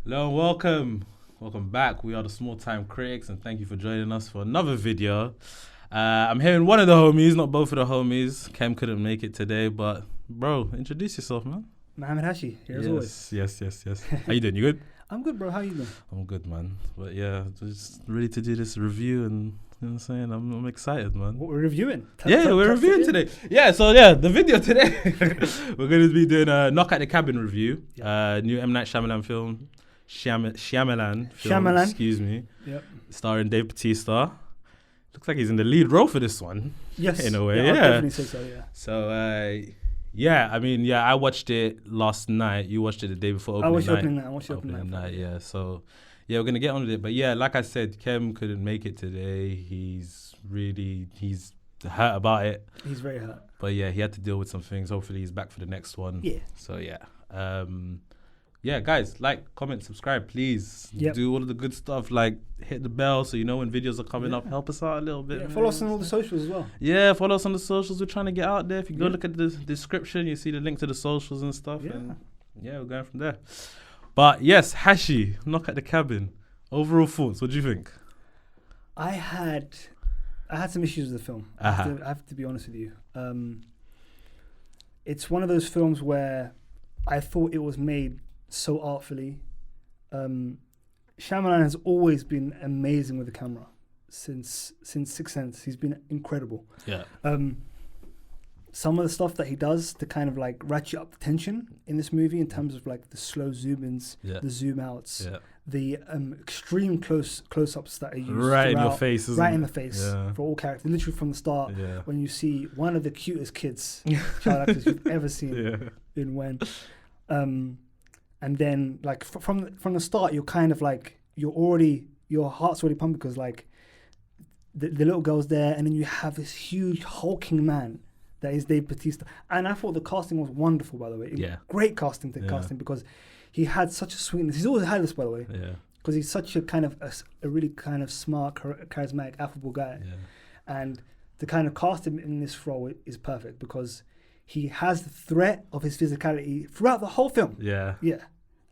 Hello and welcome back. We are the Small Time Critics, and thank you for joining us for another video. I'm here with one of the homies, not both of the homies. Kem couldn't make it today, but bro, introduce yourself, man. Mohammed Hashi, here as always. Yes. How you doing? You good? I'm good, bro. How you doing? I'm good, man. But yeah, just ready to do this review, and you know what I'm saying? I'm excited, man. What we're reviewing? We're reviewing today. The video today. We're going to be doing a Knock at the Cabin review. New M. Night Shyamalan film. Shyamalan. Excuse me. Yep. Starring Dave Bautista. Looks like he's in the lead role for this one. Yes. In a way, I'd definitely say so, yeah. So, I watched it last night. You watched it the day before opening night. I watched opening night. Yeah. So, we're going to get on with it. But yeah, like I said, Kem couldn't make it today. He's hurt about it. He's very hurt. But yeah, he had to deal with some things. Hopefully he's back for the next one. Yeah. So guys, like, comment, subscribe, please. Yep. Do all of the good stuff, like hit the bell so you know when videos are coming up. Help us out a little bit. Yeah, follow us on all the socials as well. Yeah, follow us on the socials. We're trying to get out there. If you go look at the description, you see the link to the socials and stuff. Yeah. And we're going from there. But yes, Hashi, Knock at the Cabin. Overall thoughts, what do you think? I had some issues with the film. I have to be honest with you. It's one of those films where I thought it was made so artfully. Shyamalan has always been amazing with the camera since Sixth Sense. He's been incredible. Yeah. Some of the stuff that he does to kind of like ratchet up the tension in this movie in terms of like the slow zoom-ins, the zoom-outs, the extreme close-ups that are used right in your face, in the face for all characters, literally from the start. Yeah. When you see one of the cutest kids, child actors you've ever seen in When. And then like from the start, you're kind of like your heart's already pumping because like the little girl's there, and then you have this huge hulking man that is Dave Bautista. And I thought the casting was wonderful, by the way. Great casting because he had such a sweetness. He's always had this, by the way. Yeah. Because he's such a kind of a really kind of smart, charismatic, affable guy. Yeah. And to kind of cast him in this role is perfect because he has the threat of his physicality throughout the whole film. Yeah. Yeah.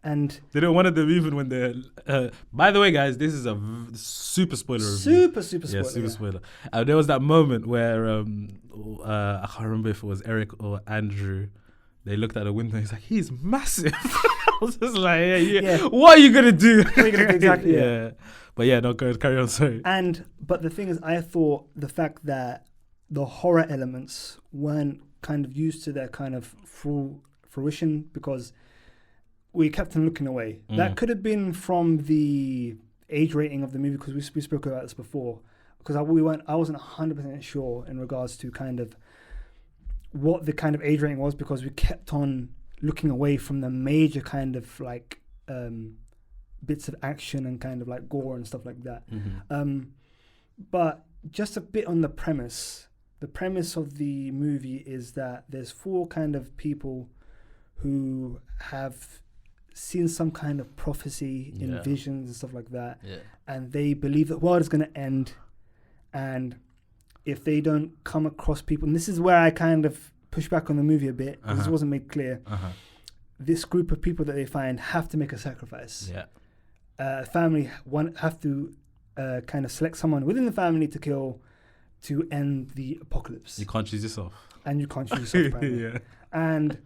And they don't want them even when they're... by the way, guys, this is a super spoiler review. Super spoiler. Yeah, super spoiler. There was that moment where, I can't remember if it was Eric or Andrew, they looked at the window and he's like, he's massive. I was just like, what are you going to do? Exactly, yeah. But yeah, no, carry on, sorry. But the thing is, I thought the fact that the horror elements weren't kind of used to their kind of full fruition because we kept on looking away. That could have been from the age rating of the movie because we spoke about this before. Because I wasn't 100% sure in regards to kind of what the kind of age rating was because we kept on looking away from the major kind of like bits of action and kind of like gore and stuff like that. But just a bit on the premise. The premise of the movie is that there's 4 kind of people who have seen some kind of prophecy in visions and stuff like that. Yeah. And they believe the world is going to end. And if they don't come across people, and this is where I kind of push back on the movie a bit, because this wasn't made clear. This group of people that they find have to make a sacrifice. Yeah. Family have to kind of select someone within the family to kill to end the apocalypse. You can't choose yourself. And you can't choose yourself, apparently. And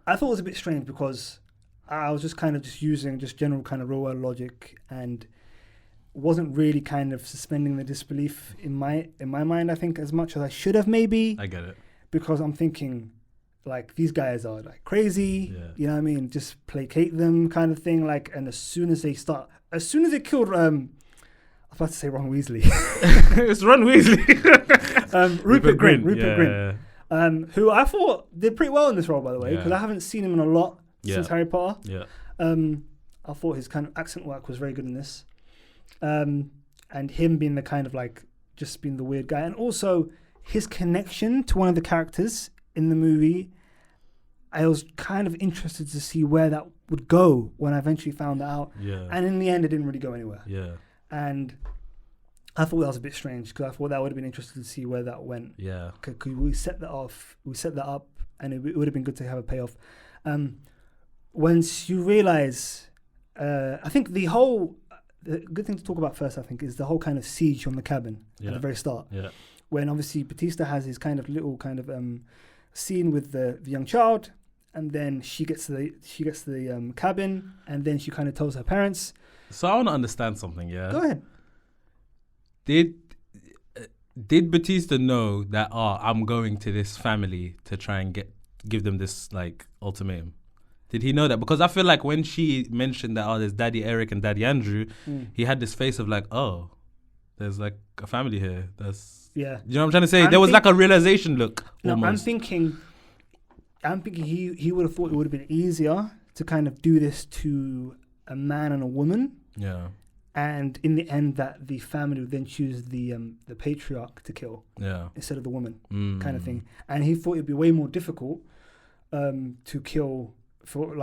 I thought it was a bit strange because I was just kind of just using just general kind of real world logic and wasn't really kind of suspending the disbelief in my mind, I think, as much as I should have maybe. I get it. Because I'm thinking, like, these guys are like crazy, you know what I mean? Just placate them kind of thing. Like, and as soon as they killed, I was about to say Ron Weasley. It's Ron Weasley. Rupert Grint. Who I thought did pretty well in this role, by the way, because I haven't seen him in a lot since Harry Potter. Yeah. I thought his kind of accent work was very good in this. And him being the kind of like, just being the weird guy. And also his connection to one of the characters in the movie, I was kind of interested to see where that would go when I eventually found that out. Yeah. And in the end, it didn't really go anywhere. Yeah. And I thought that was a bit strange because I thought that would have been interesting to see where that went. Yeah. Because we set that up, and it would have been good to have a payoff. Once you realize I think the good thing to talk about first, I think, is the whole kind of siege on the cabin at the very start. Yeah. When obviously Bautista has his kind of little kind of scene with the young child, and then she gets to the cabin, and then she kind of tells her parents. So I want to understand something. Yeah. Go ahead. Did Bautista know that I'm going to this family to try and give them this like ultimatum? Did he know that? Because I feel like when she mentioned that there's Daddy Eric and Daddy Andrew, he had this face of like, there's like a family here. You know what I'm trying to say? There was like a realization look. No, almost. I'm thinking he would have thought it would have been easier to kind of do this to a man and a woman. Yeah. And in the end, that the family would then choose the patriarch to kill, instead of the woman, kind of thing. And he thought it'd be way more difficult to kill for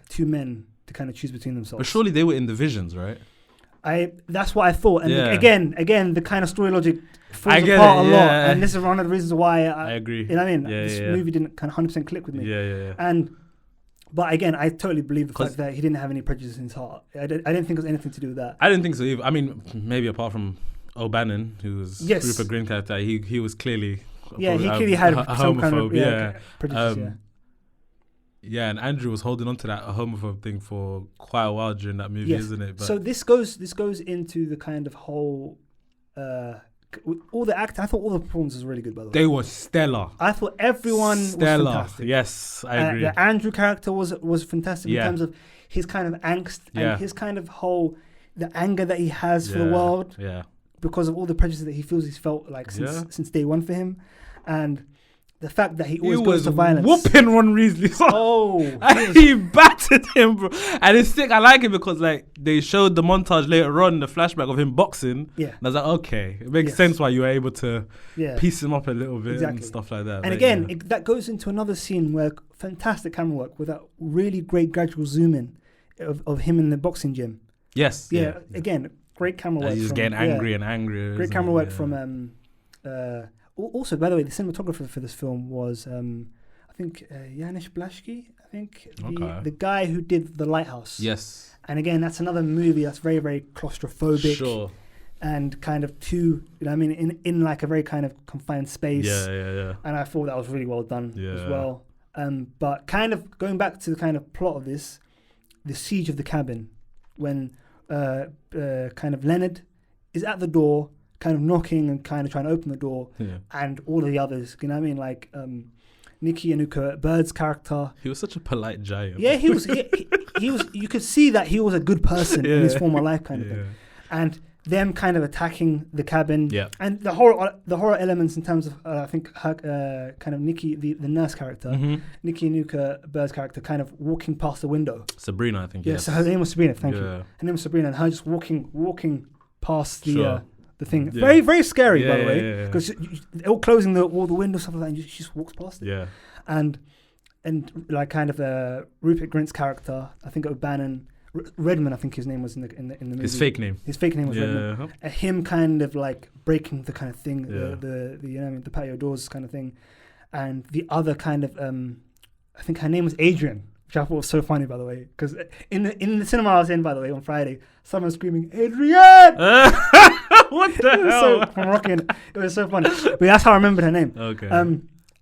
two men to kind of choose between themselves. But surely they were in the visions, right? That's what I thought. And again, the kind of story logic falls apart a lot. And this is one of the reasons why I agree. You know what I mean? This movie didn't kind of 100% click with me. Yeah. But again, I totally believe the fact that he didn't have any prejudice in his heart. I didn't think it was anything to do with that. I didn't think so either. I mean, maybe apart from O'Bannon, who was Rupert Grint character, he was clearly he clearly had some homophobe. kind of prejudice. Yeah, and Andrew was holding on to that homophobe thing for quite a while during that movie, isn't it? But so this goes into the kind of whole all the acting. I thought all the performances were really good, by the way. They were stellar. I thought everyone was fantastic. Yes, I agree. The Andrew character was fantastic in terms of his kind of angst and his kind of the anger that he has for the world because of all the prejudice that he feels he's felt like since day one for him. And the fact that he always goes to violence. Whooping Ron Weasley. He battered him, bro. And it's sick. I like it because like they showed the montage later on, the flashback of him boxing. Yeah. And I was like, okay, it makes sense why you were able to piece him up a little bit and stuff like that. And again, that goes into another scene where fantastic camera work with that really great gradual zoom in of him in the boxing gym. Yes. Yeah. Again, great camera work. He's just getting angry and angrier. Great camera work from also, by the way, the cinematographer for this film was, I think, Janusz Blaszki. I think the guy who did The Lighthouse. Yes. And again, that's another movie that's very, very claustrophobic. Sure. And kind of in like a very kind of confined space. Yeah. And I thought that was really well done as well. But kind of going back to the kind of plot of this, the siege of the cabin, when kind of Leonard is at the door, kind of knocking and kind of trying to open the door, and all of the others, you know what I mean? Like Nikki Anuka Bird's character. He was such a polite giant. Yeah, he was. He was. You could see that he was a good person in his former life, kind of thing. And them kind of attacking the cabin, and the horror elements in terms of I think her kind of Nikki, the nurse character, Nikki Anuka Bird's character, kind of walking past the window. Sabrina, I think. Yeah, so her name was Sabrina. Thank you. Her name was Sabrina, and her just walking past the thing. Very, very scary, by the way, because they're all closing all the windows, stuff like that, and she just walks past it. Yeah. And like kind of Rupert Grint's character, I think O'Bannon, Redman, I think his name was in the movie. His fake name. His fake name was Redman. Him kind of like breaking the kind of thing, the you know what I mean, the patio doors kind of thing, and the other kind of I think her name was Adrian, which I thought was so funny, by the way, because in the cinema I was in, by the way, on Friday, someone was screaming Adrian. What the hell? From Rockin', it was so funny. But that's how I remembered her name. Okay.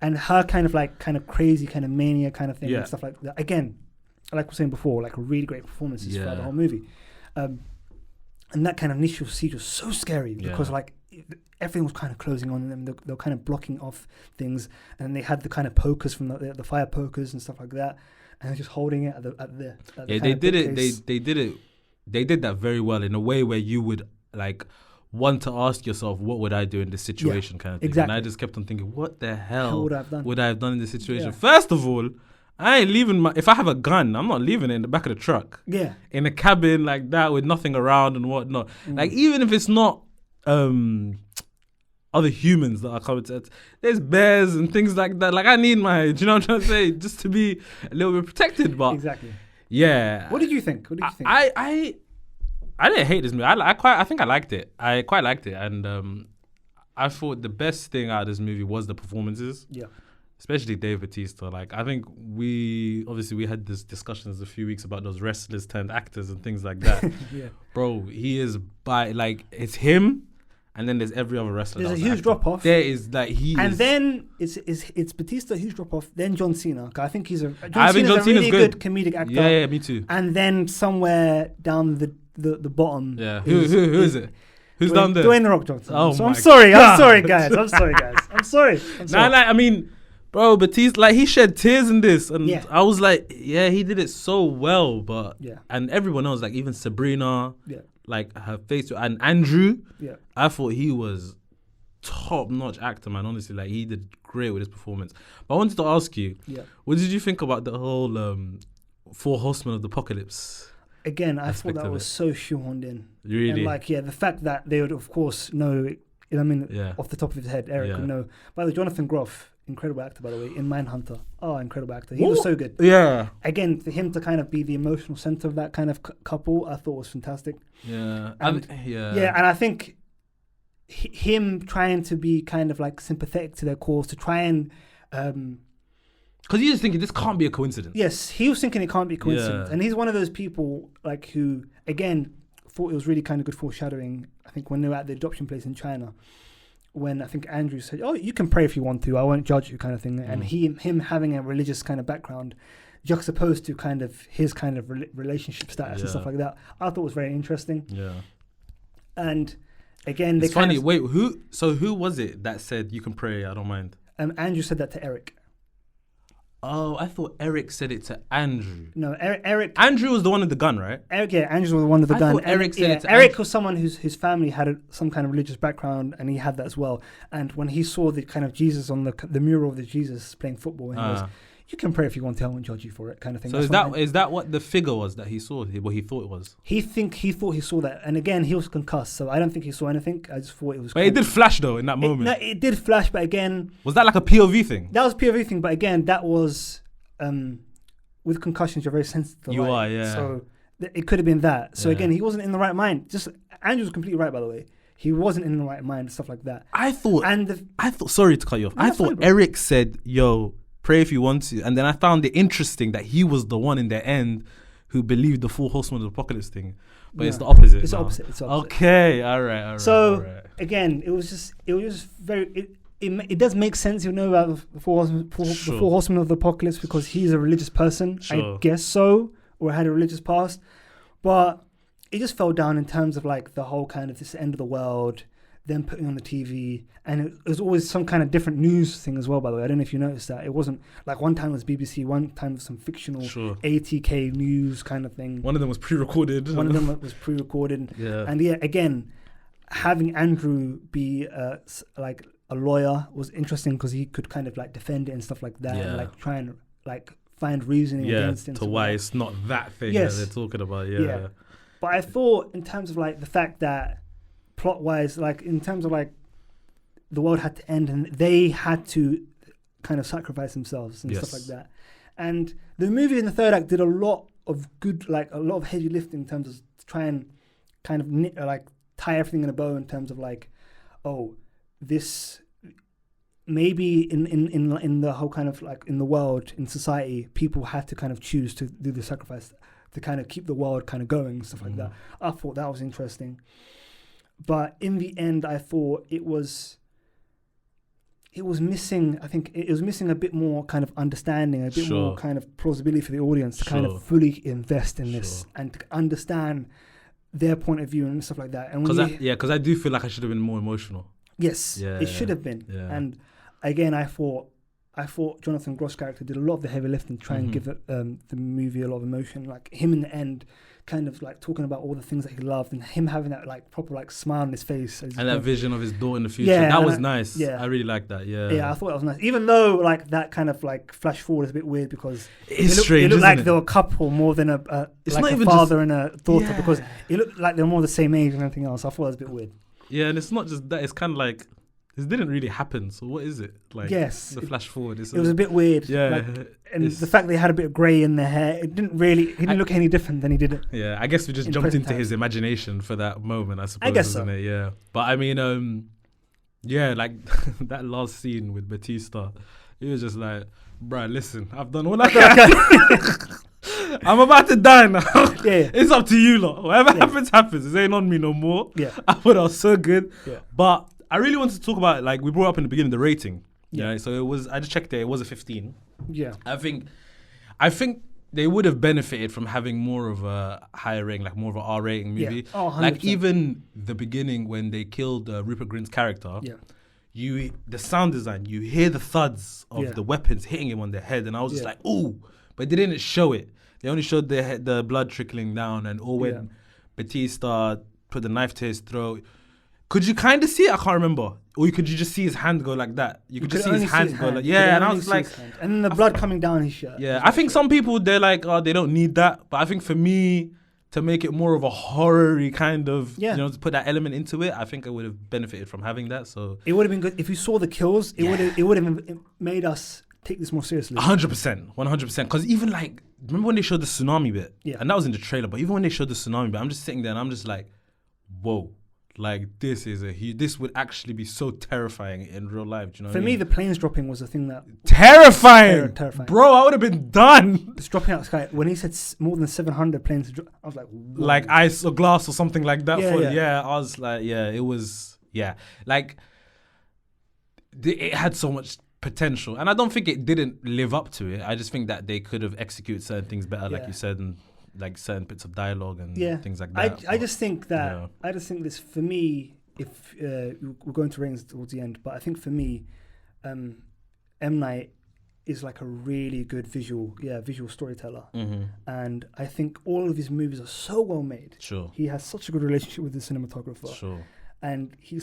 And her kind of crazy, kind of mania kind of thing and stuff like that. Again, like we were saying before, like really great performances throughout the whole movie. And that kind of initial siege was so scary because like everything was kind of closing on them. They were kind of blocking off things, and they had the kind of pokers from the fire pokers and stuff like that, and they're just holding it at the they did it. They did that very well in a way where you would like want to ask yourself, what would I do in this situation, kind of thing. Exactly. And I just kept on thinking, what the hell would I have done in this situation? First of all, I ain't leaving if I have a gun, I'm not leaving it in the back of the truck. Yeah. In a cabin like that with nothing around and whatnot. Like, even if it's not other humans that are coming to it, there's bears and things like that. Like, I need do you know what I'm trying to say? Just to be a little bit protected. But exactly. Yeah. What did you think? I didn't hate this movie. I think I liked it. I quite liked it, and I thought the best thing out of this movie was the performances. Yeah. especially Dave Bautista. Like, I think we had this discussions a few weeks about those wrestlers turned actors and things like that. Yeah. Bro, he is it's him, and then there's every other wrestler. There's a huge drop off. There is then it's Batista, huge drop off. Then John Cena. I think John Cena's Cena's a really good comedic actor. Yeah, me too. And then somewhere down the bottom. Yeah, who is it? Who's down there? Dwayne The Rock Johnson. Oh so my I'm sorry, God. I'm sorry, guys. I'm sorry. Nah, like, I mean, bro, Batista, like, he shed tears in this, and Yeah. I was like, yeah, he did it so well, but Yeah. and everyone else, like even Sabrina, Yeah. like her face, and Andrew, Yeah. I thought he was top-notch actor, man. Honestly, like, he did great with his performance. But I wanted to ask you, what did you think about the whole Four Horsemen of the Apocalypse? Again, I thought that was so shoehorned in. Really? And the fact that they would, of course, know, off the top of his head, Eric would know. By the way, Jonathan Groff, incredible actor, by the way, in Mindhunter. Oh, incredible actor. He was so good. Yeah. Again, for him to kind of be the emotional center of that kind of couple, I thought was fantastic. Yeah. And I think him trying to be kind of like sympathetic to their cause, to try and... because he was thinking this can't be a coincidence. Yes, he was thinking it can't be a coincidence. Yeah. And he's one of those people like who, again, thought it was really kind of good foreshadowing, I think, when they were at the adoption place in China, when I think Andrew said, oh, you can pray if you want to, I won't judge you, kind of thing. And him having a religious kind of background juxtaposed to kind of his kind of relationship status and stuff like that, I thought was very interesting. Yeah. And again, it's funny. Wait, who was it that said you can pray, I don't mind? Andrew said that to Eric. Oh, I thought Eric said it to Andrew. No, Eric. Andrew was the one with the gun, right? Andrew was the one with the gun. Thought Eric said it to Eric Andrew. was someone whose family had some kind of religious background, and he had that as well. And when he saw the kind of Jesus on the mural of the Jesus playing football, and he goes, you can pray if you want to, I won't judge you for it, kind of thing. So is that what the figure was that he saw? What he thought it was? He thought he saw that, and again, he was concussed, so I don't think he saw anything. I just thought it was. But it did flash though in that moment. It did flash, but again, was that like a POV thing? That was a POV thing, but again, that was with concussions, you're very sensitive to light. Are, yeah. So it could have been that. So again, he wasn't in the right mind. Just Andrew was completely right, by the way. He wasn't in the right mind, stuff like that. I thought. Sorry to cut you off. I thought Eric said, "Yo, pray if you want to," and then I found it interesting that he was the one in the end who believed the Four Horsemen of the Apocalypse thing, but it's the opposite. It's the opposite. Okay, all right. So again, it was just very. It does make sense, you know, about the Four Horsemen of the Apocalypse, because he's a religious person. I guess so, or had a religious past, but it just fell down in terms of like the whole kind of this end of the world, then putting on the TV, and it was always some kind of different news thing as well, by the way. I don't know if you noticed that. It wasn't like one time it was BBC, one time it was some fictional ATK news kind of thing. One of them was pre-recorded. Yeah. And again, having Andrew be like a lawyer was interesting, because he could kind of like defend it and stuff like that, and like try and like find reasoning against it. To why it's not that thing that they're talking about. Yeah. But I thought in terms of like the fact that plot wise, like in terms of like the world had to end and they had to kind of sacrifice themselves and stuff like that. And the movie in the third act did a lot of good, like a lot of heavy lifting in terms of try and kind of like tie everything in a bow in terms of like, oh, this maybe in the whole kind of like in the world, in society, people had to kind of choose to do the sacrifice to kind of keep the world kind of going and stuff like that. I thought that was interesting. But in the end, I thought it was missing, I think it was missing a bit more kind of understanding, a bit more kind of plausibility for the audience to kind of fully invest in this and to understand their point of view and stuff like that. And because I do feel like I should have been more emotional. Yes, it should have been. Yeah. And again, I thought Jonathan Groff's character did a lot of the heavy lifting to try and give the movie a lot of emotion. Like him in the end, kind of like talking about all the things that he loved, and him having that like proper like smile on his face, and that vision of his daughter in the future. That was nice. Yeah, I really liked that. Yeah, I thought that was nice. Even though like that kind of like flash forward is a bit weird, because it's strange. It looked like they were a couple more than it's like not even a father and a daughter, because it looked like they were more the same age and everything else. I thought it was a bit weird. Yeah, and it's not just that. It's kind of like, this didn't really happen. So what is it? Like, the flash forward. It was a bit weird. Yeah. And the fact they had a bit of grey in their hair, he didn't look any different than he did it. Yeah, I guess we just jumped into his imagination for that moment, I suppose. I guess isn't so. It? Yeah. But I mean, like that last scene with Bautista, He was just like, bruh, listen, I've done all I can. I'm about to die now. Yeah. It's up to you lot. Whatever happens, happens. It ain't on me no more. Yeah. I thought that was so good. Yeah. But I really wanted to talk about, like, we brought up in the beginning, the rating. Yeah. So it was, I just checked it was a 15. Yeah. I think they would have benefited from having more of a higher rating, like more of an R rating movie. Yeah. Oh, 100%. Like even the beginning when they killed Rupert Grint's character, the sound design, you hear the thuds of the weapons hitting him on the head, and I was just like, ooh, but they didn't show it. They only showed the blood trickling down, and when Bautista put the knife to his throat. Could you kind of see it? I can't remember. Or could you just see his hand go like that? You could just see his hand go like, and I was like... And then the blood coming down his shirt. Yeah, I think some people, they're like, oh, they don't need that. But I think for me, to make it more of a horror-y kind of, to put that element into it, I think I would have benefited from having that. So it would have been good. If you saw the kills, it would have made us take this more seriously. 100%. 100%. Because even like, remember when they showed the tsunami bit? Yeah. And that was in the trailer. But even when they showed the tsunami bit, I'm just sitting there and I'm just like, whoa. Like, this would actually be so terrifying in real life. Do you know For me, the planes dropping was the thing that... Terrifying! Terrifying. Bro, I would have been done. It's dropping out of the sky. When he said more than 700 planes, I was like... Whoa. Like ice or glass or something like that. Yeah. I was like, it was... Yeah. Like, it had so much potential. And I don't think it didn't live up to it. I just think that they could have executed certain things better, like you said, and... like certain bits of dialogue and things like that. I just think that I just think this, for me, if we're going to ratings towards the end, but I think for me, M. Night is like a really good visual storyteller, and I think all of his movies are so well made. Sure, he has such a good relationship with the cinematographer. Sure, and he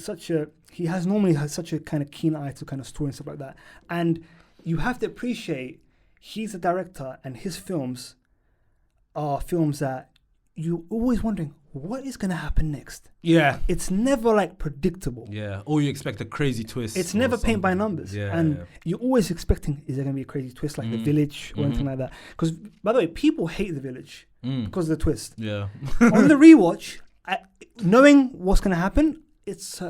normally has such a kind of keen eye to kind of story and stuff like that. And you have to appreciate he's a director, and his films are films that you're always wondering what is going to happen next. Yeah. It's never like predictable. Yeah. Or you expect a crazy twist. It's never paint by numbers. Yeah. And you're always expecting, is there going to be a crazy twist like The Village or anything like that? Because, by the way, people hate The Village because of the twist. Yeah. On the rewatch, knowing what's going to happen, it's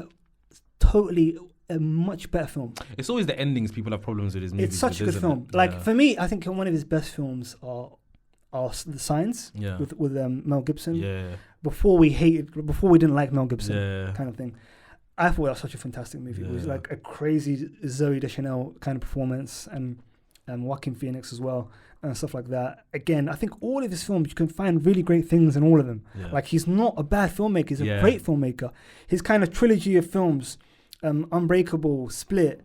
totally a much better film. It's always the endings people have problems with his movies. It's such a good film. Like, for me, I think one of his best films are The Signs with Mel Gibson. Yeah. Before we didn't like Mel Gibson kind of thing. I thought that was such a fantastic movie. It was like a crazy Zooey Deschanel kind of performance, and Joaquin Phoenix as well, and stuff like that. Again, I think all of his films, you can find really great things in all of them. Yeah. Like, he's not a bad filmmaker, he's a great filmmaker. His kind of trilogy of films, Unbreakable, Split,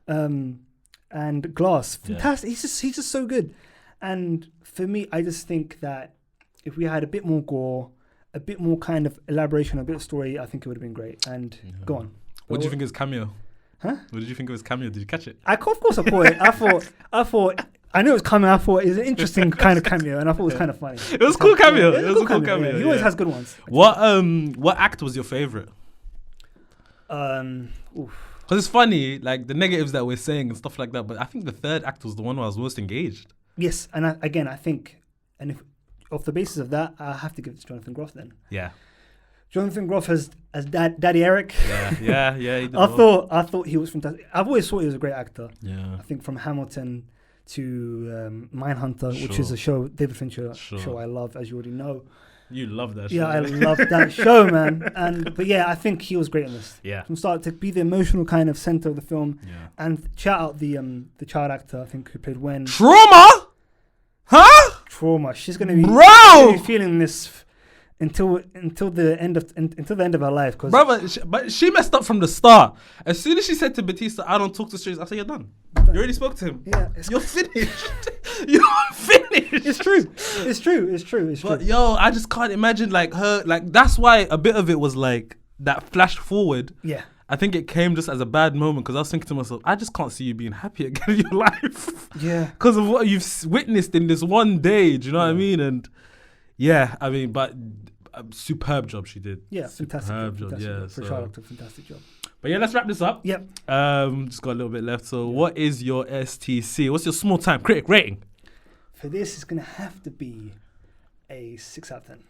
and Glass, fantastic. He's just so good. And for me, I just think that if we had a bit more gore, a bit more kind of elaboration, a bit of story, I think it would have been great. And go on. What did you think of his cameo? Huh? What did you think of his cameo? Did you catch it? Of course I caught it. I thought I knew it was coming. I thought it was an interesting kind of cameo, and I thought it was kind of funny. It was a cool cameo. It was a cool cameo. Yeah. He always has good ones. What act was your favorite? Because it's funny, like the negatives that we're saying and stuff like that, but I think the third act was the one where I was most engaged. Yes, and I think, and if off the basis of that, I have to give it to Jonathan Groff then. Yeah. Jonathan Groff as Daddy Eric. Yeah. He did I thought he was fantastic. I've always thought he was a great actor. Yeah. I think from Hamilton to Mindhunter, which is a show, David Fincher show I love, as you already know. You love that show. Yeah, I love that show, man. But yeah, I think he was great in this. Yeah. From start to be the emotional kind of center of the film. Yeah. And shout out the child actor, I think, who played Wen. Trauma? Huh? Trauma. She's gonna be feeling this until the end of her life. But she messed up from the start. As soon as she said to Bautista, "I don't talk to strangers," I said, "You're done. You already spoke to him. Yeah, you're finished. You're finished." It's true. But yo, I just can't imagine like her. Like that's why a bit of it was like that flash forward. Yeah. I think it came just as a bad moment because I was thinking to myself, I just can't see you being happy again in your life. Yeah. Because of what you've witnessed in this one day. Do you know what I mean? And yeah, I mean, but a superb job she did. Yeah, fantastic job. For child actor, fantastic job. But yeah, let's wrap this up. Yep. Just got a little bit left. So what is your STC? What's your small time critic rating? For this, it's going to have to be a 6 out of 10.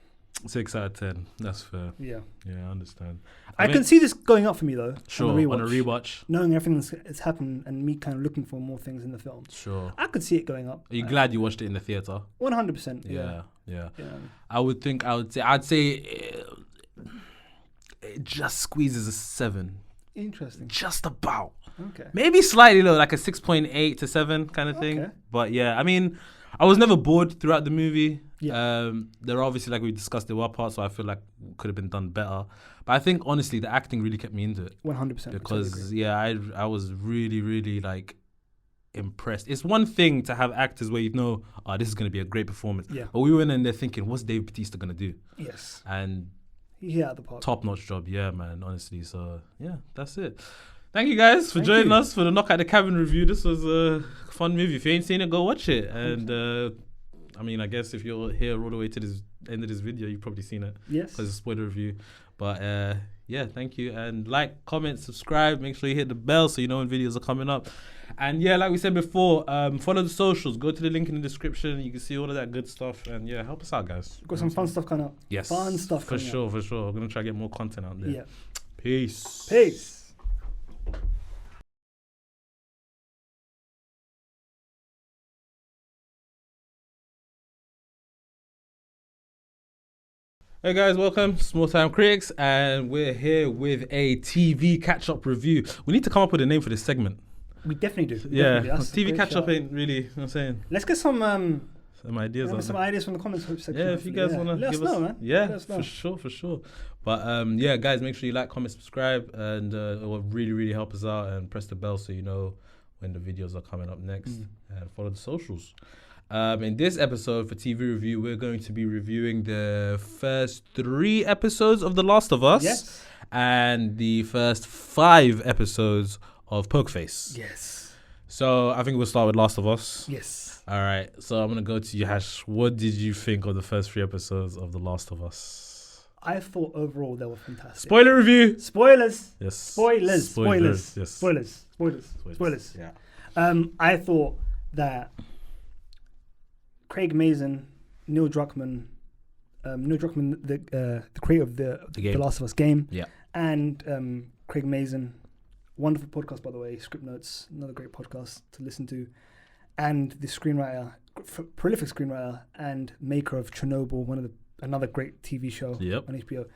6 out of 10. That's fair. Yeah. Yeah, I understand. I can see this going up for me though. Sure, on a rewatch. Knowing everything that's happened and me kind of looking for more things in the film. Sure. I could see it going up. Are you glad you watched it in the theater? 100%. Yeah. I'd say it just squeezes a 7. Interesting. Just about. Okay. Maybe slightly low, like a 6.8 to 7 kind of thing. Okay. But yeah, I mean, I was never bored throughout the movie. Yeah. There are obviously, like we discussed, there were parts where I feel like could have been done better. But I think honestly, the acting really kept me into it. 100%. Because I was really, really like impressed. It's one thing to have actors where you know, this is going to be a great performance. Yeah. But we went in there thinking, what's Dave Bautista going to do? Yes. And he hit out the park. Top-notch job, yeah, man, honestly. So, yeah, that's it. Thank you guys for joining us for the Knock at the Cabin review. This was a fun movie. If you ain't seen it, go watch it. And I mean, I guess if you're here all the way to this end of this video, you've probably seen it. Yes. Because it's a spoiler review. But yeah, thank you. And like, comment, subscribe. Make sure you hit the bell so you know when videos are coming up. And yeah, like we said before, follow the socials. Go to the link in the description. You can see all of that good stuff. And yeah, help us out, guys. We've got some fun stuff coming up. Yes. Fun stuff for coming sure, for sure. We're going to try to get more content out there. Yeah. Peace. Peace. Hey guys, welcome, Small Time Critics, and we're here with a TV catch-up review. We need to come up with a name for this segment. We definitely do. Yeah, Definitely. TV catch-up ain't really, you know what I'm saying? Let's get some ideas on some ideas from the comments section. Yeah, if you guys want to let give us us, know, man. Yeah, for sure. But yeah, guys, make sure you like, comment, subscribe, and it will really, really help us out. And press the bell so you know when the videos are coming up next. And follow the socials. In this episode for TV review, we're going to be reviewing the first 3 episodes of The Last of Us, and the first 5 episodes of Poker Face. Yes. So I think we'll start with Last of Us. Yes. All right. So I'm gonna go to you, Hash. What did you think of the first 3 episodes of The Last of Us? I thought overall they were fantastic. Spoiler review. Spoilers. Yes. Spoilers. Yes. Spoilers. Yeah. I thought that Craig Mazin, Neil Druckmann, the creator of the Last of Us game, and Craig Mazin, wonderful podcast by the way, Script Notes, another great podcast to listen to, and the screenwriter, prolific screenwriter and maker of Chernobyl, another great TV show on HBO.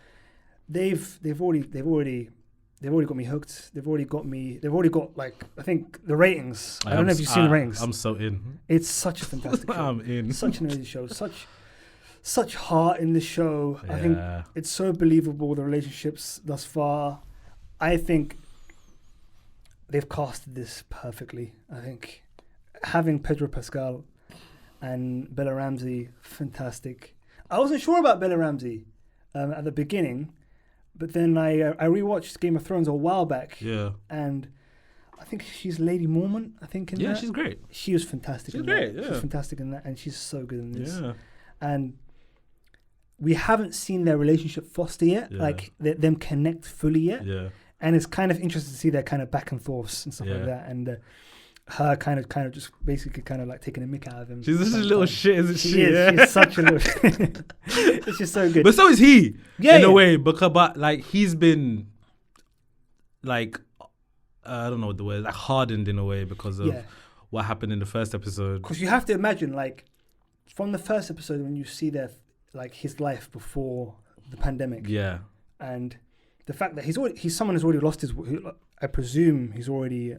They've already got me hooked. They've already got like, I think the ratings. I don't know if you've seen the ratings. I'm so in. It's such a fantastic show. I'm in. Such an amazing show. Such heart in the show. Yeah. I think it's so believable, the relationships thus far. I think they've casted this perfectly. I think having Pedro Pascal and Bella Ramsey, fantastic. I wasn't sure about Bella Ramsey at the beginning, but then I rewatched Game of Thrones a while back. Yeah. And I think she's Lady Mormont, I think, in that. Yeah, she's great. She was fantastic in that. She's great, yeah. She's fantastic in that, and she's so good in this. Yeah. And we haven't seen their relationship foster yet, like them connect fully yet. Yeah. And it's kind of interesting to see their kind of back and forths and stuff like that. And her kind of just basically kind of like taking a mick out of him. She's just a little shit, isn't she? She's such a little shit. It's just so good. But so is he, in a way, but like he's been like, I don't know what the word, like hardened in a way because of what happened in the first episode. Because you have to imagine, like, from the first episode when you see their, like, his life before the pandemic. Yeah. And the fact that he's someone who's already lost his, I presume he's already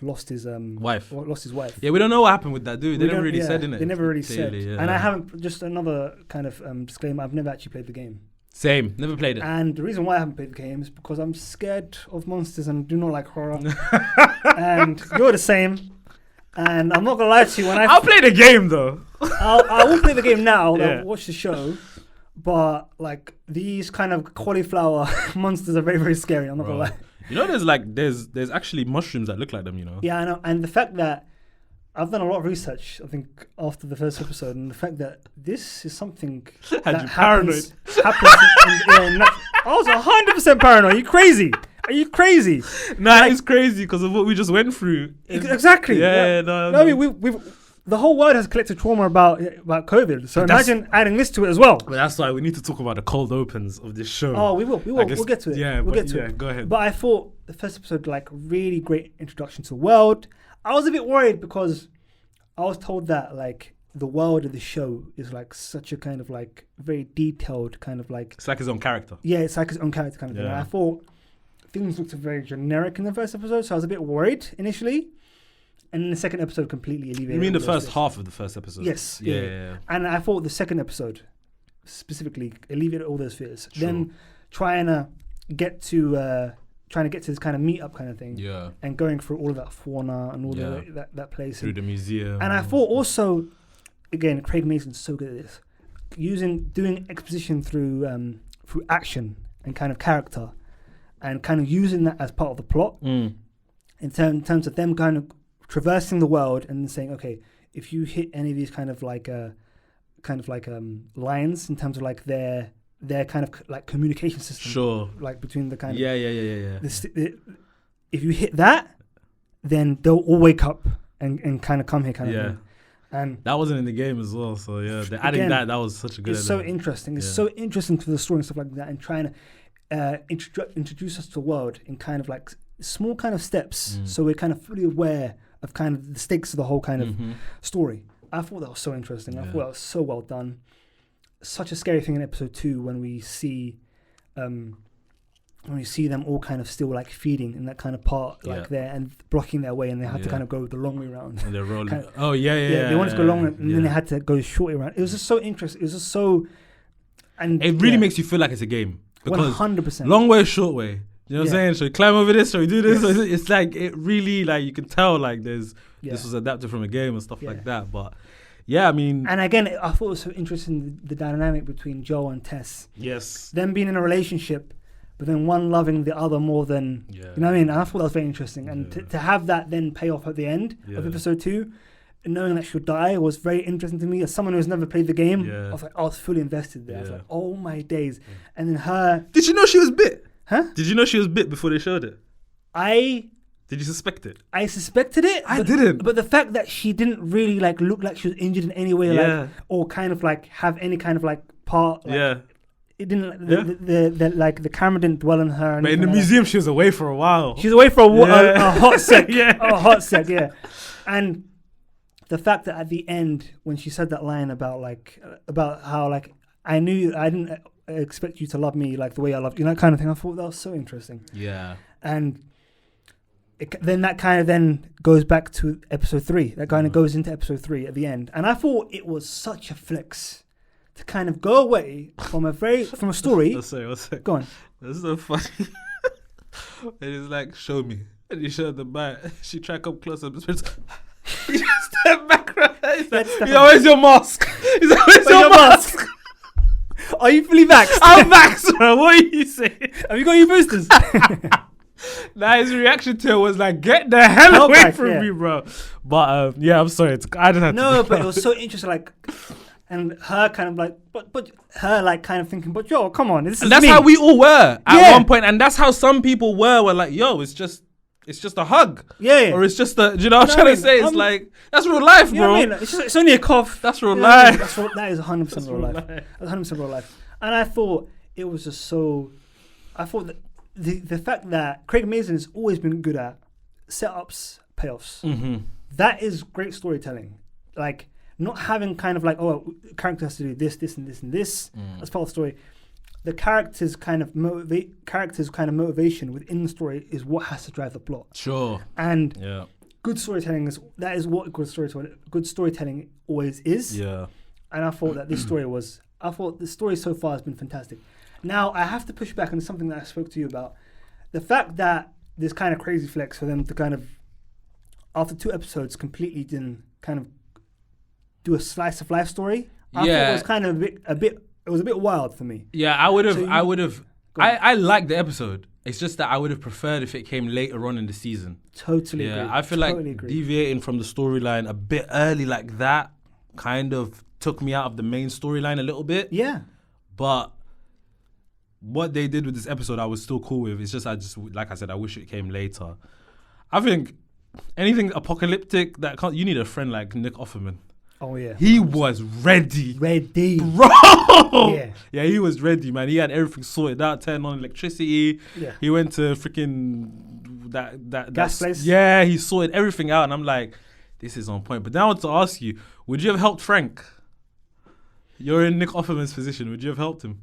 lost his wife. Yeah, we don't know what happened with that dude. They never really said, innit? They never really said. Yeah. And I haven't, just another kind of disclaimer, I've never actually played the game. Same, never played it. And the reason why I haven't played the game is because I'm scared of monsters and do not like horror. And you're the same. And I'm not gonna lie to you, I'll play the game though. I will play the game now. I'll watch the show. But like these kind of cauliflower monsters are very, very scary. I'm not gonna lie. You know, there's actually mushrooms that look like them. You know. Yeah, I know. And the fact that I've done a lot of research, I think, after the first episode, and the fact that this is something that happens. I was 100% paranoid. Are you crazy? Are you crazy? Nah, it's crazy because of what we just went through. Exactly. Yeah. No. I mean, the whole world has collective trauma about COVID. So But that's- imagine adding this to it as well. But that's why we need to talk about the cold opens of this show. Oh, we will. I guess- We'll get to it. Yeah, we'll but get to yeah, it. go ahead. But I thought the first episode, like, really great introduction to the world. I was a bit worried because I was told that, like, the world of the show is, like, such a kind of, like, very detailed kind of, like... It's like his own character. Yeah, it's like his own character kind of thing. Yeah. And I thought things looked very generic in the first episode, so I was a bit worried initially. And then the second episode completely alleviated. You mean the all those first fears. half of the first episode? Yes. Yeah. And I thought the second episode specifically alleviated all those fears. Sure. Then trying to get to this kind of meetup kind of thing, Yeah. and going through all of that fauna and all Yeah. that place. Through the museum. And I thought also, again, Craig Mason's so good at this, doing exposition through action and kind of character, and kind of using that as part of the plot in terms of them kind of traversing the world and saying, okay, if you hit any of these kind of like lines in terms of like their kind of like communication system, Sure. like between the kind of Yeah. if you hit that, then they'll all wake up and kind of come here kind of Yeah. thing. And That wasn't in the game as well, so yeah, they're adding Again, that was such a good it's so element. interesting. It's Yeah. so interesting to the story and stuff like that, and trying to introduce us to the world in kind of like small kind of steps, so we're kind of fully aware of kind of the stakes of the whole kind of story. I thought that was so interesting. I thought that was so well done. Such a scary thing in episode 2 when we see them all kind of still like feeding in that kind of part like there and blocking their way, and they had to kind of go the long way around. And they're rolling. Kind of- Oh yeah. They wanted to go long, and then they had to go short way around. It was just so interesting. It was just so, and It really makes you feel like it's a game because 100%. long way, short way. You know what I'm saying? Shall we climb over this? Shall we do this? Yes. It's like it really like you can tell like this Yeah. was adapted from a game and stuff Yeah. like that. But yeah, I mean, And again, I thought it was so interesting the dynamic between Joel and Tess. yes, Them being in a relationship, but then one loving the other more than, you know what I mean? And I thought that was very interesting. And to have that then pay off at the end of episode 2, and knowing that she'll die was very interesting to me. As someone who's never played the game, I was fully invested there. I was like, oh my days. And then her... Did you know she was bit? Huh? Did you know she was bit before they showed it? Did you suspect it? I suspected it. I didn't. But the fact that she didn't really like look like she was injured in any way, like, or kind of like have any kind of like part, like, it didn't. The camera didn't dwell on her. But in the museum, she was away for a while. She was away for a hot sec. Yeah. A hot sec. Yeah. And the fact that at the end, when she said that line about how like I didn't expect you to love me like the way I loved you, that kind of thing. I thought that was so interesting. Yeah. And then that kind of then goes back to episode 3. That kind of goes into episode 3 at the end. And I thought it was such a flex to kind of go away from a story. What's that? Go on. That's so funny. And it's like, show me. And you showed the back. She tried to come closer. He just stepped back. Right? He's like, where's your mask? He's like, where's your mask? Are you fully vaxxed? I'm vaxxed, bro. What are you saying? Have you got your boosters? Now his reaction to it was like, get the hell away from me, bro. But yeah, I'm sorry. I didn't have to. No, but it was so interesting. Like, and her kind of like, but her like kind of thinking, but yo, come on, this is that's me. how we all were at one point, and that's how some people were like, yo, it's just a hug, or it's just a, you know what I'm trying to say? It's like that's real life, bro. You know what I mean? It's only a cough. That's real life. That is 100% real life. That's 100% real life. And I thought it was just so. I thought that the fact that Craig Mazin has always been good at setups, payoffs. Mm-hmm. That is great storytelling. Like not having kind of like, oh, character has to do this, this, and this, and this as part of the story. The character's kind of motivation within the story is what has to drive the plot. Sure. And good storytelling is what good storytelling always is. Yeah. And I thought that the story so far has been fantastic. Now I have to push back on something that I spoke to you about. The fact that this kind of crazy flex for them to kind of, after 2 episodes, completely didn't kind of do a slice of life story. I thought it was kind of it was a bit wild for me. Yeah, I would have. I liked the episode. It's just that I would have preferred if it came later on in the season. Totally agree. I feel deviating from the storyline a bit early like that kind of took me out of the main storyline a little bit. Yeah. But what they did with this episode, I was still cool with. It's just, like I said, I wish it came later. I think anything apocalyptic that can't. You need a friend like Nick Offerman. Oh yeah, he was ready, bro. Yeah, he was ready, man. He had everything sorted out. Turned on electricity. Yeah, he went to freaking that gas place. Yeah, he sorted everything out, and I'm like, this is on point. But now I want to ask you, would you have helped Frank? You're in Nick Offerman's position. Would you have helped him?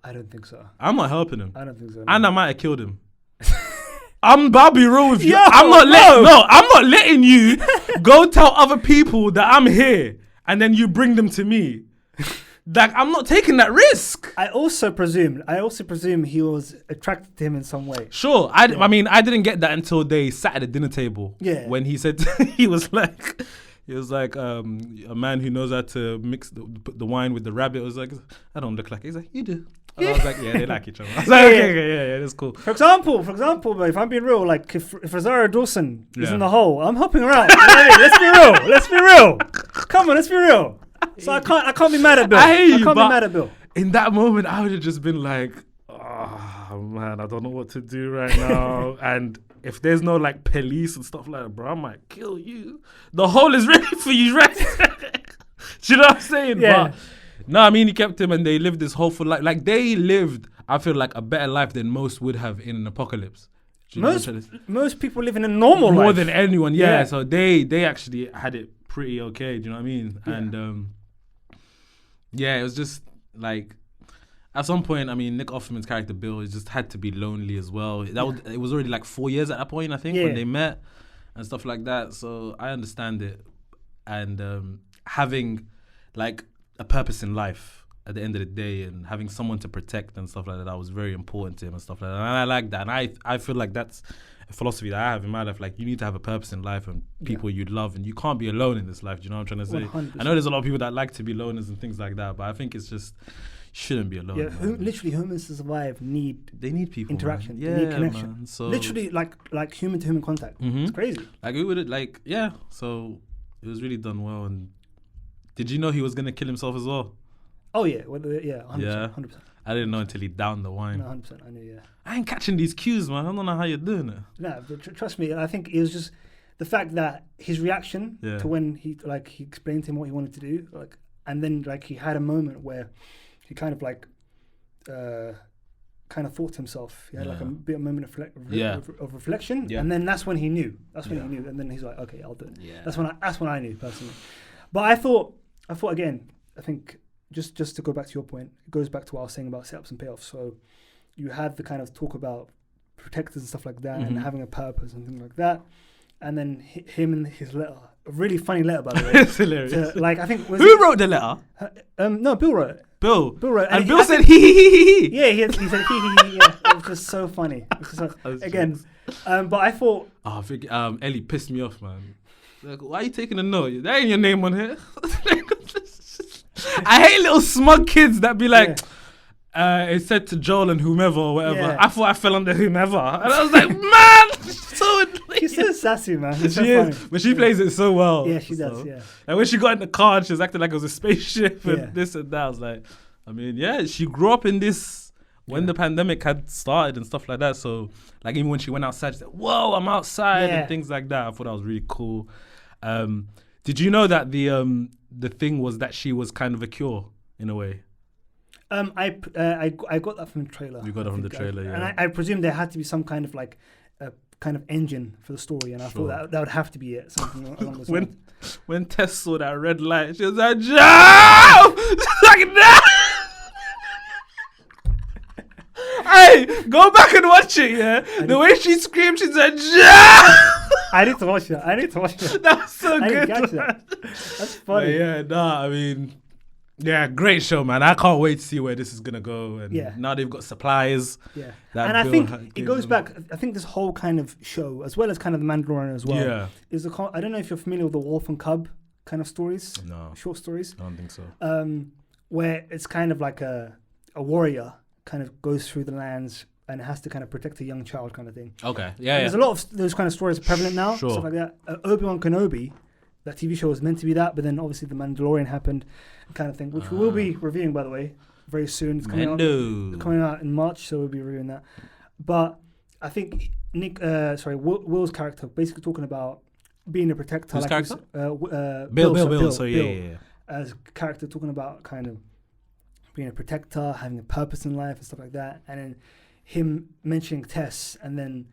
I don't think so. I'm not helping him. I don't think so. No. And I might have killed him. I'll be real with you. Yo, I'm not letting you go tell other people that I'm here and then you bring them to me. Like, I'm not taking that risk. I also presume he was attracted to him in some way. Sure. I mean, I didn't get that until they sat at the dinner table. Yeah. When he said, he was like, a man who knows how to mix the wine with the rabbit. I was like, I don't look like it. He's like, you do. And I was like, yeah, they like each other. I was like, okay, that's cool. For example, bro, if I'm being real, like if Rosario Dawson is in the hole, I'm helping her out. You know what I mean? Let's be real. Come on, let's be real. So I can't be mad at Bill. I can't be mad at Bill. In that moment, I would have just been like, oh man, I don't know what to do right now. And if there's no like police and stuff like that, bro, I might kill you. The hole is ready for you, right? Do you know what I'm saying? Yeah. But, no, I mean, he kept him and they lived this hopeful life. Like, they lived, I feel like, a better life than most would have in an apocalypse. Most people live in a normal life. More than anyone, yeah. So they actually had it pretty okay, do you know what I mean? Yeah. And, it was just, like, at some point, I mean, Nick Offerman's character, Bill, just had to be lonely as well. It was already, like, 4 years at that point, I think, when they met and stuff like that. So I understand it. And having, like, a purpose in life at the end of the day and having someone to protect and stuff like that was very important to him and stuff like that. And I like that. And I feel like that's a philosophy that I have in my life. Like, you need to have a purpose in life and people you love, and you can't be alone in this life. Do you know what I'm trying to say? 100%. I know there's a lot of people that like to be loners and things like that, but I think it's just, you shouldn't be alone. Yeah, literally humans to survive they need people, interaction, man. they need connection. Man. So literally like human to human contact. Mm-hmm. It's crazy. Like we would so it was really done well. And did you know he was going to kill himself as well? Oh yeah, 100%. I didn't know until he downed the wine. No, 100%. I knew. Yeah. I ain't catching these cues, man. I don't know how you're doing it. Nah, but trust me. I think it was just the fact that his reaction to when he explained to him what he wanted to do, and then he had a moment where he kind of thought to himself. He had a bit of moment of reflection, and then that's when he knew. He knew, and then he's like, okay, I'll do it. Yeah. That's when I knew personally. But I thought again. I think. Just to go back to your point, it goes back to what I was saying about setups and payoffs. So you had the kind of talk about protectors and stuff like that, and having a purpose and things like that. And then him and his letter, a really funny letter, by the way. It's hilarious. I think who wrote the letter? No, Bill wrote it. Bill wrote it. And Bill said he. Yeah, he said he. Yeah, it was just so funny. Again, but I thought. Oh, I think Ellie pissed me off, man. Like, why are you taking a note? There ain't your name on here. I hate little smug kids that be like, it said to Joel and whomever or whatever. Yeah. I thought I fell under whomever. And I was like, man, so she's so sassy, man. She is, but she plays it so well. Yeah, she does, yeah. And when she got in the car and she was acting like it was a spaceship and this and that, I was like, I mean, she grew up in this when the pandemic had started and stuff like that. So, like, even when she went outside, she said, whoa, I'm outside and things like that. I thought that was really cool. Did you know that the thing was that she was kind of a cure in a way? I got that from the trailer. You got it from the trailer, yeah. And I presume there had to be some kind of kind of engine for the story, and I thought that would have to be it. Something along those lines. When Tess saw that red light, she was like, "Joe!" She's like, "No!" Hey, go back and watch it. Yeah, the way she screamed, she said, "Joe!" I need to watch that. That was so good. I didn't catch that. That's funny. I mean, great show, man. I can't wait to see where this is gonna go. And now they've got supplies. Yeah, and I think it goes back. I think this whole kind of show, as well as kind of the Mandalorian as well, is I don't know if you're familiar with the Wolf and Cub kind of stories. No, short stories. I don't think so. Where it's kind of like a warrior kind of goes through the lands and has to kind of protect a young child kind of thing. Okay, There's a lot of those kind of stories prevalent now, stuff like that. Obi-Wan Kenobi, that TV show was meant to be that, but then obviously the Mandalorian happened, kind of thing, which we will be reviewing, by the way, very soon. It's coming out in March, so we'll be reviewing that. But I think Will's character basically talking about being a protector. Whose character? Bill. So yeah. As a character talking about kind of being a protector, having a purpose in life and stuff like that, and then him mentioning Tess, and then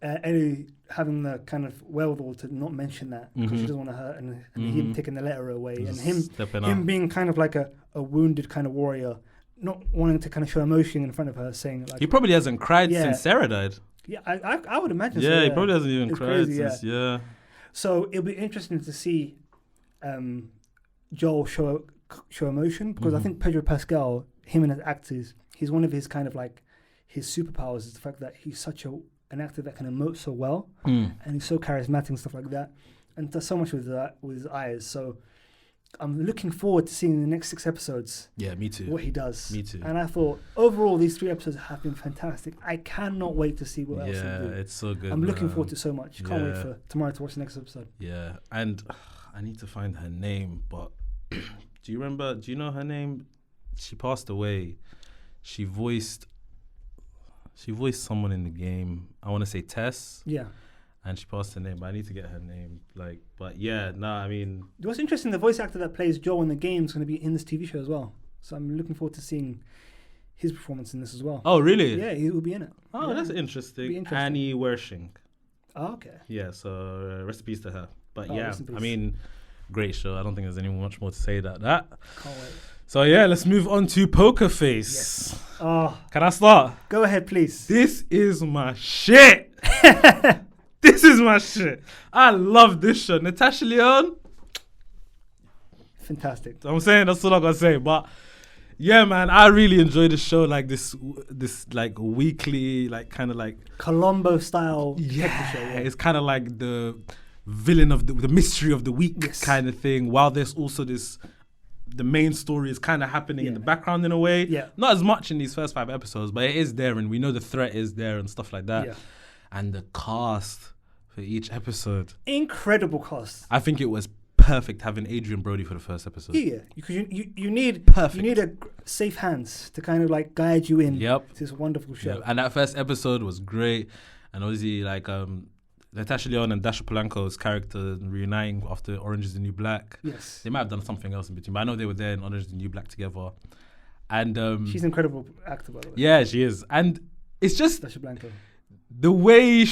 Ellie having the kind of wherewithal to not mention that because she doesn't want to hurt, and him taking the letter away, and him being kind of like a wounded kind of warrior, not wanting to kind of show emotion in front of her, saying like he probably hasn't cried since Sarah died. Yeah, I would imagine. Yeah, so, he probably hasn't even cried crazy, since. Yeah. So it'll be interesting to see Joel show emotion, because I think Pedro Pascal, him and his actors, he's one of his kind of like his superpowers is the fact that he's such an actor that can emote so well, and he's so charismatic and stuff like that, and does so much with his eyes. So I'm looking forward to seeing the next 6 episodes. Yeah, me too. What he does. Me too. And I thought overall these 3 episodes have been fantastic. I cannot wait to see what else they do. Yeah, it's so good. I'm looking forward to it so much. Can't wait for tomorrow to watch the next episode. Yeah, and I need to find her name, but do you know her name? She passed away. She voiced someone in the game. I want to say Tess. Yeah. And she passed her name, but I need to get her name. I mean... What's interesting, the voice actor that plays Joel in the game is going to be in this TV show as well. So I'm looking forward to seeing his performance in this as well. Oh, really? Yeah, he will be in it. Oh, that's interesting. Annie Wershing. Oh, okay. Yeah, so rest in peace to her. But I mean, great show. I don't think there's much more to say about that. Can't wait. So yeah, let's move on to Poker Face. Yes. Oh, can I start? Go ahead, please. This is my shit. This is my shit. I love this show. Natasha Lyonne. Fantastic. I'm saying that's all I gotta say. But yeah, man, I really enjoy the show. Like this like weekly, like kind of like Columbo style. Yeah, show, it's kind of like the villain of the mystery of the week kind of thing. While there's also the main story is kind of happening in the background in a way. Yeah. Not as much in these first 5 episodes, but it is there, and we know the threat is there and stuff like that. Yeah. And the cast for each episode. Incredible cast. I think it was perfect having Adrian Brody for the first episode. Yeah, because you need perfect. You need a safe hands to kind of like guide you in to this wonderful show. Yep. And that first episode was great, and obviously like Natasha Lyonne and Dasha Polanco's character reuniting after Orange is the New Black. Yes, they might have done something else in between, but I know they were there in Orange is the New Black together. And she's an incredible actor, by the way. Yeah, she is, and it's just Dasha Polanco. The way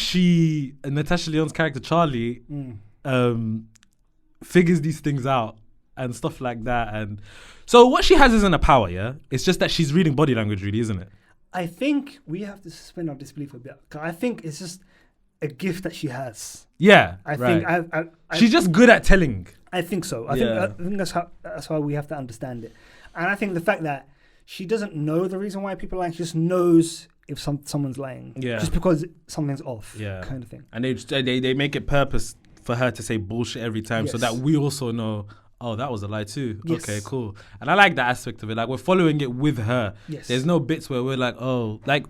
Natasha Lyonne's character Charlie figures these things out and stuff like that. And so what she has isn't a power, yeah? It's just that she's reading body language, really, isn't it? I think we have to suspend our disbelief a bit. I think it's just a gift that she has. Yeah, I think she's just good at telling. I think so. I think that's how we have to understand it. And I think the fact that she doesn't know the reason why people lie, she just knows if someone's lying, just because something's off, kind of thing. And they make it purpose for her to say bullshit every time, so that we also know, oh, that was a lie too. Yes. Okay, cool. And I like that aspect of it. Like, we're following it with her. Yes. There's no bits where we're like, oh, like,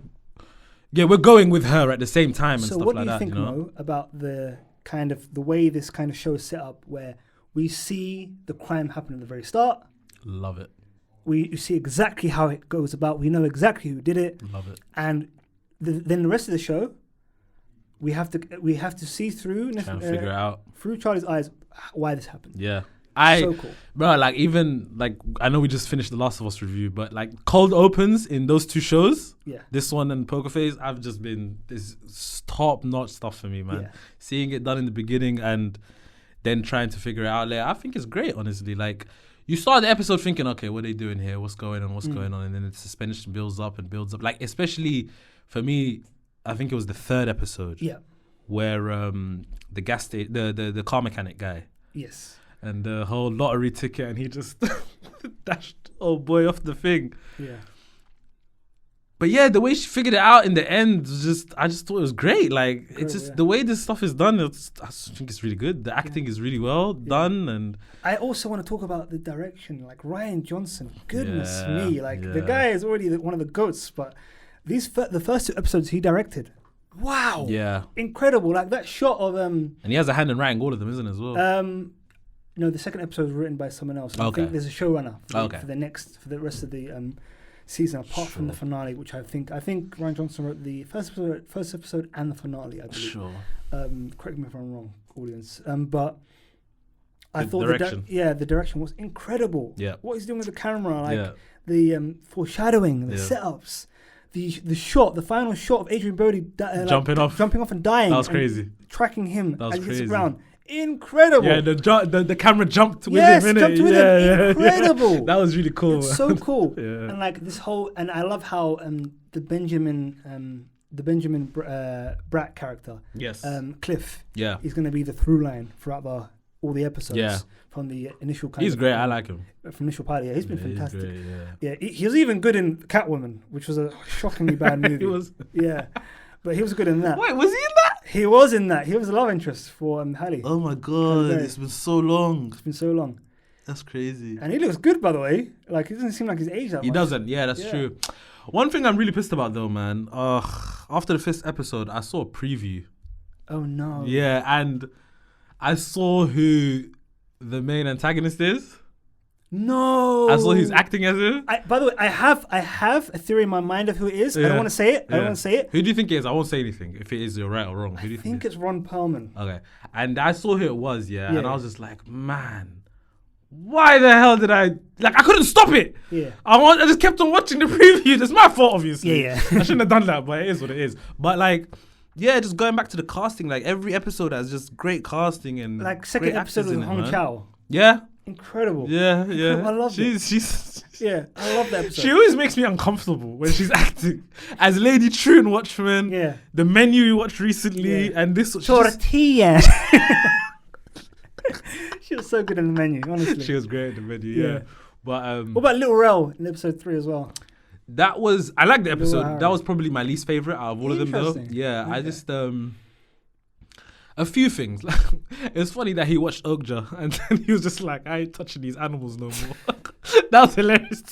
yeah, we're going with her at the same time and stuff like that. So what do you think, Mo, about the kind of the way this kind of show is set up, where we see the crime happen at the very start? Love it. You see exactly how it goes about. We know exactly who did it. Love it. And then the rest of the show, we have to see through figure out through Charlie's eyes why this happened. Yeah. So cool. Bro, like, even like, I know we just finished the Last of Us review, but like cold opens in those 2 shows, this one and Poker Face, I've just been, this top notch stuff for me, man. Yeah. Seeing it done in the beginning and then trying to figure it out later, I think it's great, honestly. Like, you start the episode thinking, okay, what are they doing here? What's going on? And then the suspension builds up. Like, especially for me, I think it was the 3rd episode. Yeah. Where the car mechanic guy. Yes. And the whole lottery ticket, and he just dashed old boy off the thing. Yeah. But yeah, the way she figured it out in the end was I just thought it was great. Like, it's just the way this stuff is done. I think it's really good. The acting is really well done, and I also want to talk about the direction. Like, Rian Johnson, goodness me, like the guy is already one of the goats. But the first 2 episodes he directed, wow, incredible. Like that shot of and he has a hand in writing all of them, isn't it, as well? No, the second episode was written by someone else. I think there's a showrunner for the rest of the season, apart from the finale, which I think Ryan Johnson wrote the first episode and the finale, I believe. Sure. Correct me if I'm wrong, audience. But I The thought direction. the direction was incredible. Yeah. What he's doing with the camera, like Yeah. the foreshadowing, the Yeah. setups, the final shot of Adrian Brody Jumping off and dying. That was and crazy. Tracking him That was as he hits the crazy. ground. Incredible. Yeah, the camera jumped with Yes, him, innit? jumped with him. Incredible. That was really cool. It's so cool. Yeah. And like this whole, and I love how the Benjamin Bratt character, Yes. Cliff, Yeah. is going to be the through line throughout all the episodes. Yeah. From the initial kind He's of, great. I like him. From initial pilot. Yeah, he's been Yeah, fantastic. He's great, yeah. He was even good in Catwoman, which was a shockingly bad movie. He was. Yeah, but he was good in that. Wait, was he in that? He was in that. He was a love interest for Halle. Oh my god, Berry. it's been so long. It's been so long, That's crazy. and he looks good, by the way. Like, it doesn't seem like he's aged that He much. doesn't. Yeah, that's true. One thing I'm really pissed about though, man. After the 5th episode, I saw a preview. Oh no. Yeah, and I saw who the main antagonist is. No. I saw who's acting as him. By the way, I have a theory in my mind of who it is. I don't Yeah. want to say it. I don't Yeah. want to say it. Who do you think it is? I won't say anything. If it is, you're right or wrong. Who do you I think it's Ron Perlman. Okay. And I saw who it was, yeah. Yeah. And I was just like, man, why the hell did I couldn't stop it. Yeah. I just kept on watching the preview. It's my fault, obviously. Yeah. I shouldn't have done that, but it is what it is. But like, yeah, just going back to the casting, like every episode has just great casting and Like second great episode actors with in it, Hong man. Chow. Yeah. Incredible. Yeah. I loved it. She's Yeah, I love that episode. she always makes me uncomfortable when she's acting. As Lady True in Watchmen, Yeah. The Menu we watched recently, Yeah. and this she just- Tortilla. She was so good in The Menu, honestly. she was great in The Menu, yeah. Yeah. But What about Little Rel in episode 3 as well? that was I liked the episode. Harry. That was probably my least favorite out of all of them though. Interesting. Yeah, I Okay. just a few things. It was funny that he watched Okja and then he was just like, I ain't touching these animals no more. That was hilarious.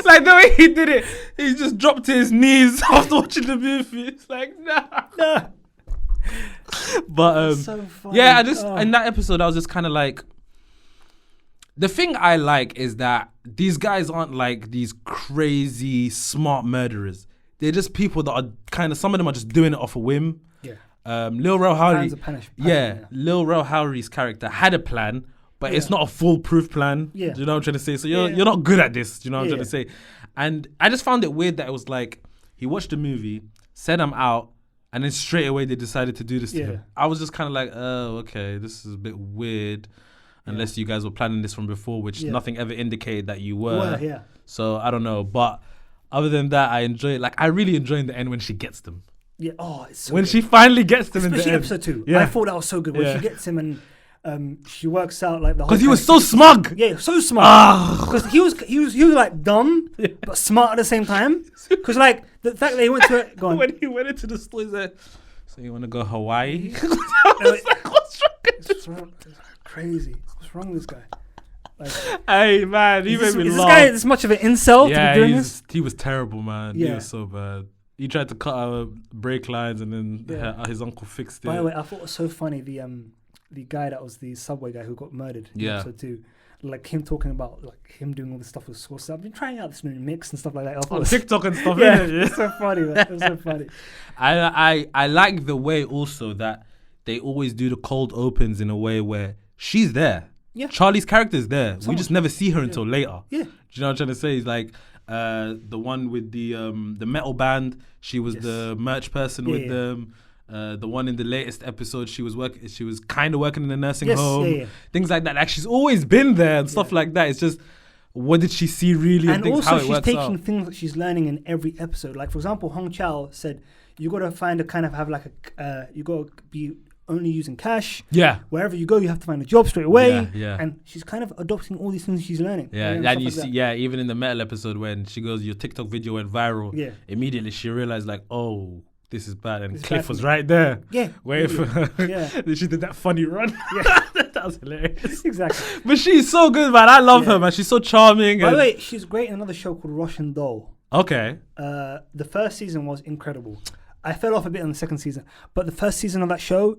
Like the way he did it, he just dropped to his knees after watching the movie. It's like, nah. But So funny. yeah, I just Oh. in that episode I was just kind of like, the thing I like is that these guys aren't like these crazy smart murderers. They're just people that are kind of, some of them are just doing it off a whim. Yeah. Lil Rel Howery, Fans of punish- yeah, passion, Lil Rel Howery's character had a plan, but it's Yeah. not a foolproof plan. Yeah. Do you know what I'm trying to say? So you're Yeah. you're not good at this. Do you know what I'm Yeah. trying to say? And I just found it weird that it was like he watched the movie, said I'm out, and then straight away they decided to do this to Yeah. him. I was just kind of like, oh, okay, this is a bit weird. Unless you guys were planning this from before, which Yeah. nothing ever indicated that you were. Yeah. So I don't know. But other than that, I enjoy it. Like, I really enjoy in the end when she gets them. Yeah. Oh, it's so When good. she finally gets them Especially in the end. episode 2. Yeah. I thought that was so good when Yeah. she gets him and she works out like the whole Because he was kind so of- smug. Yeah, so smart. Ah. Because he was like dumb but smart at the same time. Because like the fact that he went to it, go on. When he went into the store, he said, so you want to go Hawaii? I was like, what's wrong? It's crazy. What's wrong with this guy? Like, Hey, man, he is made me this laugh. guy this much of an incel to Yeah, be doing this? he was terrible, man. He Yeah. was so bad. He tried to cut our brake lines and then Yeah. his uncle fixed it. By the way, I thought it was so funny the guy that was the subway guy who got murdered in Yeah. episode 2. Like him talking about like him doing all this stuff with sauce. I've been trying out this new mix and stuff like that. I thought it On was- TikTok and stuff, yeah, innit? it's so funny, man. It was so funny. I like the way also that they always do the cold opens in a way where she's there. Yeah. Charlie's character's there. We Someone- just never see her until later. Yeah. Do you know what I'm trying to say? It's like the one with the metal band. She was Yes. the merch person Yeah, with yeah. them. The one in the latest episode, she was kind of working in a nursing Yes, home. yeah. Things like that. Like she's always been there and stuff like that. It's just, what did she see really? And things, also, how it she's works taking out. things that she's learning in every episode. Like, for example, Hong Chow said, you got to find a kind of have like a, you got to be only using cash. Yeah. Wherever you go, you have to find a job straight away. Yeah, yeah. And she's kind of adopting all these things she's learning. Yeah, and and you stuff see, like yeah, even in the metal episode when she goes, your TikTok video went viral. Yeah. Immediately she realized like, oh, this is bad, and It's Cliff bad was for me. right there. Yeah, waiting for her. Yeah. Then she did that funny run. Yeah. That was hilarious. that. Exactly. But she's so good, man. I love Yeah. her, man. She's so charming. By and- the way, she's great in another show called Russian Doll. Okay. The first season was incredible. I fell off a bit on the second season, but the first season of that show,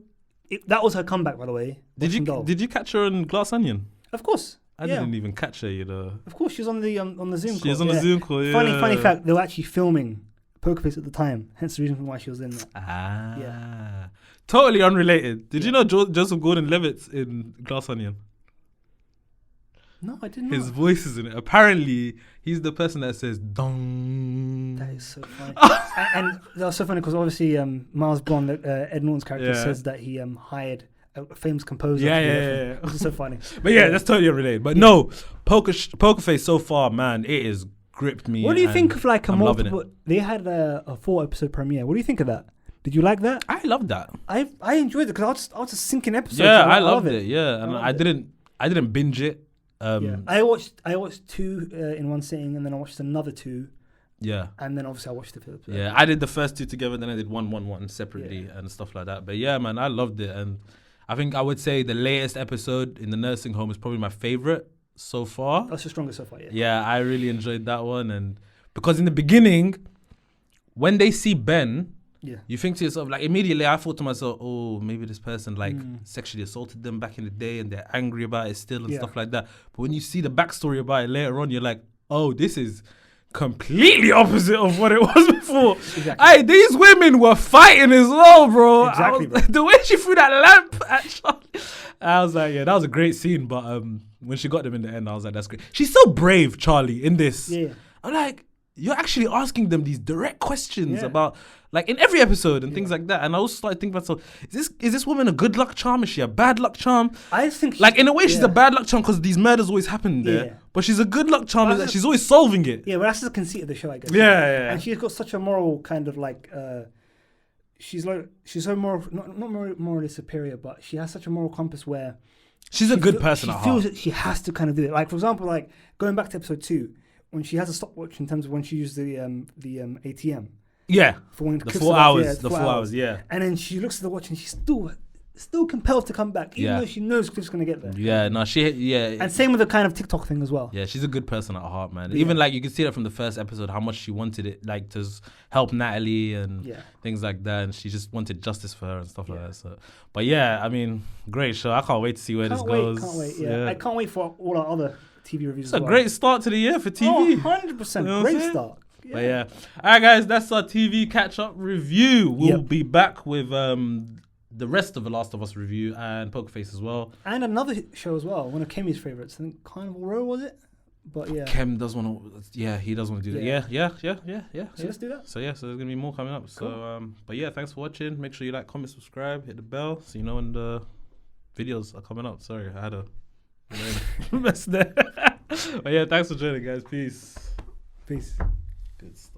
that was her comeback. By the way, Russian Doll. Did you catch her in Glass Onion? Of course. I didn't even catch her, you know. Of course, she was on the Zoom call. She was on the Zoom call, yeah. Funny fact, they were actually filming Poker Face at the time, hence the reason why she was in there. Ah. Totally unrelated. Did you know Joseph Gordon-Levitt's in Glass Onion? No, I didn't know. His voice is in it. Apparently, he's the person that says dong. That is so funny. and that was so funny because obviously Miles Bond, Ed Norton's character, says that he hired a famous composer. Yeah. Which is so funny. But yeah, that's totally unrelated. But no, Poker Face so far, man, it has gripped me. What do you think of like a I'm multiple? They had a 4-episode premiere. What do you think of that? Did you like that? I love that. I enjoyed it because I was just sinking episodes. Yeah, I loved it. Yeah, and I didn't binge it. I watched 2 in one sitting, and then I watched another 2. Yeah. And then obviously I watched the 5th episode. Yeah, I did the first 2 together, then I did one separately and stuff like that. But yeah, man, I loved it, and I think I would say the latest episode in the nursing home is probably my favorite so far. That's the strongest so far. Yeah. Yeah, I really enjoyed that one, and because in the beginning, when they see Ben. Yeah. You think to yourself, like, immediately I thought to myself, oh, maybe this person like sexually assaulted them back in the day and they're angry about it still and stuff like that. But when you see the backstory about it later on, you're like, oh, this is completely opposite of what it was before. Exactly. Hey, these women were fighting as well, bro. Exactly, bro. The way she threw that lamp at Charlie, I was like, yeah, that was a great scene. But when she got them in the end, I was like, that's great. She's so brave, Charlie, in this. Yeah. I'm like, you're actually asking them these direct questions about, like, in every episode and things like that. And I also started thinking about, so is this woman a good luck charm? Is she a bad luck charm? I think, like, in a way, she's a bad luck charm because these murders always happen there. Yeah. But she's a good luck charm in that she's always solving it. Yeah, but that's the conceit of the show, I guess. Yeah. And she's got such a moral kind of like, she's so moral, not morally superior, but she has such a moral compass where she's a good person. She feels that she has to kind of do it. Like, for example, like going back to episode 2. When she has a stopwatch in terms of when she used the ATM. Yeah. For when the 4 hours. The 4 hours, yeah. And then she looks at the watch and she's still compelled to come back, even though she knows Cliff's going to get there. Yeah, no, And same with the kind of TikTok thing as well. Yeah, she's a good person at heart, man. Yeah. Even like you can see that from the first episode, how much she wanted it, like to help Natalie and things like that. And she just wanted justice for her and stuff like that. So, but yeah, I mean, great show. I can't wait to see where this goes. Can't wait. Yeah, I can't wait for all our other TV reviews. It's a great start to the year for TV. 100%. You know great start. Yeah. But yeah. All right, guys, that's our TV catch-up review. We'll be back with the rest of The Last of Us review and Poker Face as well. And another show as well. One of Kemi's favourites. I think Carnival Row, was it? But yeah. Kem does want to... Yeah, he does want to do that. Yeah. So let's do that. So yeah, so there's going to be more coming up. Cool. So, but yeah, thanks for watching. Make sure you like, comment, subscribe, hit the bell so you know when the videos are coming up. Sorry, I had a... mess there. But yeah, thanks for joining, guys. Peace. Good stuff.